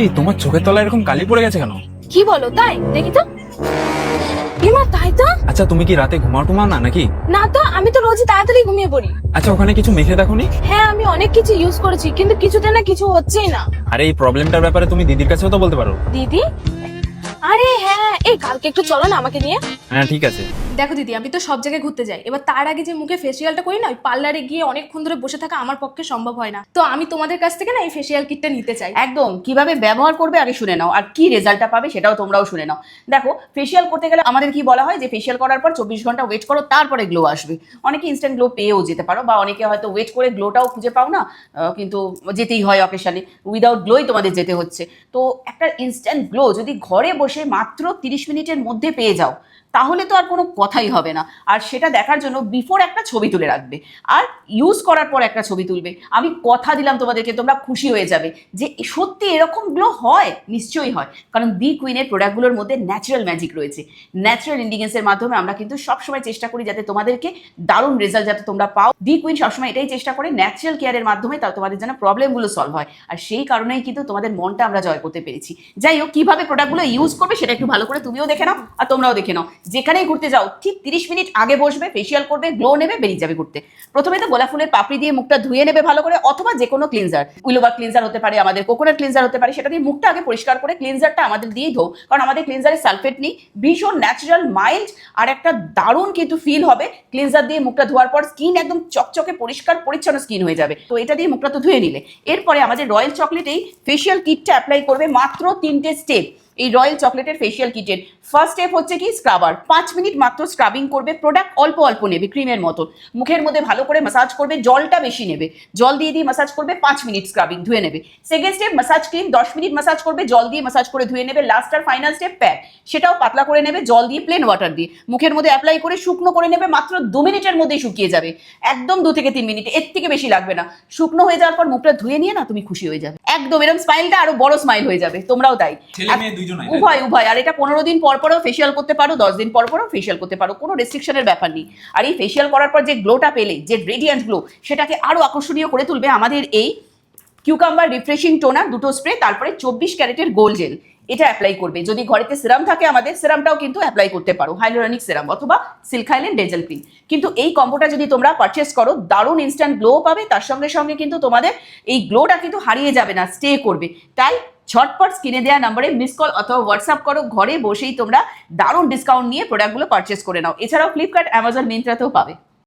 এই তোমার চোখের তলায় এরকম কালি পড়ে গেছে কেন? কি বলো? তাই দেখি তো। এমা তাই তো। আচ্ছা তুমি কি রাতে ঘুমাও না নাকি? না তো, আমি তো রোজই তাড়াতাড়ি ঘুমিয়ে পড়ি। আচ্ছা ওখানে কিছু মেখে দেখোনি? হ্যাঁ, আমি অনেক কিছু ইউজ করেছি কিন্তু কিছুতে না কিছু হচ্ছেই না। আরে এই প্রবলেমটার ব্যাপারে তুমি দিদির কাছেও তো বলতে পারো। দিদি? আরে হ্যাঁ, এই কালকে একটু চলো না আমাকে নিয়ে। হ্যাঁ ঠিক আছে। দেখো দিদি, আমি তো সব জায়গায় ঘুরতে যাই, এবার তার আগে যে মুখে ফেসিয়ালটা করি না, ওই পার্লারে গিয়ে অনেকক্ষণ ধরে বসে থাকা আমার পক্ষে সম্ভব হয় না। তো আমি তোমাদের কাছ থেকে না এই ফেসিয়াল কিটটা নিতে চাই। একদম কিভাবে ব্যবহার করবে আগে শুনে নাও, আর কি রেজাল্টটা পাবে সেটাও তোমরাও শুনে নাও। দেখো, ফেসিয়াল করতে গেলে আমাদের কি বলা হয় যে ফেসিয়াল করার পর 24 ঘন্টা ওয়েট করো, তারপরে গ্লো আসবে। অনেকে ইনস্ট্যান্ট গ্লো পেয়েও যেতে পারো, বা অনেকে হয়তো ওয়েট করে গ্লোটাও খুঁজে পাও না, কিন্তু যেতেই হয় অকেশানে, উইদাউট গ্লোই তোমাদের যেতে হচ্ছে। তো একটা ইনস্ট্যান্ট গ্লো যদি ঘরে বসে মাত্র 30 মিনিটের মধ্যে পেয়ে যাও, তাহলে তো আর কোনো কথাই হবে না। আর সেটা দেখার জন্য বিফোর একটা ছবি তুলে রাখবে, আর ইউজ করার পর একটা ছবি তুলবে। আমি কথা দিলাম তোমাদেরকে, তোমরা খুশি হয়ে যাবে যে সত্যি এরকম গ্লো হয়। নিশ্চয়ই হয়, কারণ বি কুইনের প্রোডাক্টগুলোর মধ্যে ন্যাচারাল ম্যাজিক রয়েছে। ন্যাচারাল ইনগ্রিডিয়েন্টসের মাধ্যমে আমরা কিন্তু সবসময় চেষ্টা করি যাতে তোমাদেরকে দারুণ রেজাল্ট যাতে তোমরা পাও। বি কুইন সবসময় এটাই চেষ্টা করে ন্যাচারাল কেয়ারের মাধ্যমে তাও তোমাদের যেন প্রবলেমগুলো সলভ হয়, আর সেই কারণেই কিন্তু তোমাদের মনটা আমরা জয় করতে পেরেছি। যাই হোক, কিভাবে প্রোডাক্টগুলো ইউজ করবে সেটা একটু ভালো করে তুমিও দেখে নাও আর তোমরাও দেখে নাও। যেখানেই ঘুরতে যাও ঠিক 30 মিনিট আগে বসবে, ফেসিয়াল করবে, গ্লো নেবে, বেরিয়ে যাবে ঘুরতে। প্রথমে তো গোলাপ ফুলের পাপড়ি দিয়ে মুখটা ধুয়ে নেবে ভালো করে, অথবা যে কোনো ক্লিনজার, উইলোবার ক্লিনজার হতে পারে, আমাদের কোকোনাট ক্লিনজার হতে পারে, সেটা দিয়ে মুখটা আগে পরিষ্কার করে ক্লিনজারটা আমাদের দিয়েই ধো, কারণ আমাদের ক্লিনজারে সালফেট নেই, ভীষণ ন্যাচারাল মাইল্ড, আর একটা দারুণ কিন্তু ফিল হবে ক্লিনজার দিয়ে মুখটা ধোয়ার পর। স্কিন একদম চকচকে পরিষ্কার পরিচ্ছন্ন স্কিন হয়ে যাবে। তো এটা দিয়ে মুখটা তো ধুয়ে নিলে, এরপরে আমাদের রয়্যাল চকলেটেই ফেসিয়াল কিটটা অ্যাপ্লাই করবে। মাত্র 3টে স্টেপ এই রয়্যাল চকলেটের ফেসিয়াল কিটের। ফার্স্ট স্টেপ হচ্ছে কি, স্ক্রাবার। 5 মিনিট মাত্র স্ক্রাবিং করবে, প্রোডাক্ট অল্প অল্প নেবে, ক্রিমের মতন মুখের মধ্যে ভালো করে মাসাজ করবে, জলটা বেশি নেবে, জল দিয়ে মাসাজ করবে, 5 মিনিট স্ক্রাবিং ধুয়ে নেবে। Second step massage cream, 10 minute massage করবে, জল দিয়ে মাসাজ করে ধুয়ে নেবে। লাস্ট আর ফাইনাল স্টেপ প্যাক, সেটাও পাতলা করে নেবে, জল দিয়ে প্লেন ওয়াটার দিয়ে মুখের মধ্যে অ্যাপ্লাই করে শুকনো করে নেবে। মাত্র 2 মিনিটের মধ্যেই শুকিয়ে যাবে, একদম 2 থেকে 3 মিনিট, এর থেকে বেশি লাগবে না। শুকনো হয়ে যাওয়ার পর মুখটা ধুয়ে নিয়ে না তুমি খুশি হয়ে যাবে, একদম এরকম স্মাইলটা আরো বড় স্মাইল হয়ে যাবে। তোমরাও তাই, উভয় উভয়। আর এটা 15 দিন পর পরও ফেসিয়াল করতে পারো, 10 দিন পর পরও ফেসিয়াল করতে পারো, কোনো রেস্ট্রিকশনের ব্যাপার নেই। আর এই ফেসিয়াল করার পর যে গ্লোটা পেলে, যে রেডিয়েন্ট গ্লো, সেটাকে আরো আকর্ষণীয় করে তুলবে আমাদের এই কিউকাম্বার রিফ্রেশিং টোনার 2টো স্প্রে, তারপরে 24 ক্যারেটের গোল্ড জেল, এটা অ্যাপ্লাই করবে। যদি ঘরেতে সিরাম থাকে আমাদের, সিরামটাও কিন্তু অ্যাপ্লাই করতে পারো, হাইলোরানিক সিরাম অথবা সিল্কাইলেন ডেজেল ক্রিম। কিন্তু এই কম্বোটা যদি তোমরা পারচেস করো, দারুণ ইনস্ট্যান্ট গ্লো পাবে, তার সঙ্গে সঙ্গে কিন্তু তোমাদের এই গ্লোটা কিন্তু হারিয়ে যাবে না, স্টে করবে। তাই ঝটপট স্ক্রিনে দেওয়া নম্বরে মিস কল অথবা হোয়াটসঅ্যাপ করো, ঘরে বসেই তোমরা দারুণ ডিসকাউন্ট নিয়ে প্রোডাক্টগুলো পারচেস করে নাও। এছাড়াও ফ্লিপকার্ট, অ্যামাজন, মিন্ত্রাতেও পাবে।